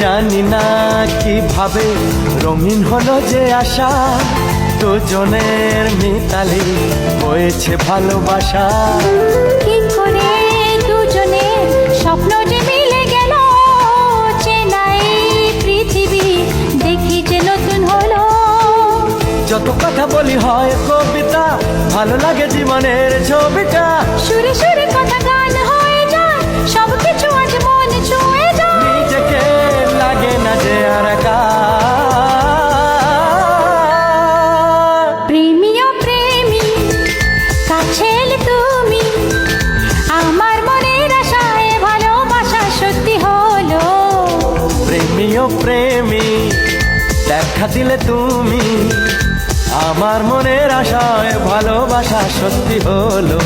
জানি না কিভাবে রঙিন হলো যে আশা, দুজনের মিতালি হয়েছে ভালোবাসা। কি করে দুজনের স্বপ্ন যে মিলে গেল, চেনাই পৃথিবী দেখি যে নতুন হলো। যত কথা বলি হয় কবিতা, ভালো লাগে জীবনের ছবিটা। সুরে সুরে কথা গান হয়ে যায়, সবকিছু আজ মনে ছুঁয়ে যায়। নিজেকে লাগে না যে আর একা। প্রেমী ও প্রেমী কাছে এলে তুমি, আমার মনের আশায় ভালোবাসা সত্যি হলো। প্রেমী ও প্রেমী দেখা দিলে তুমি, আমার মনের আশায় ভালোবাসা সত্যি হলো।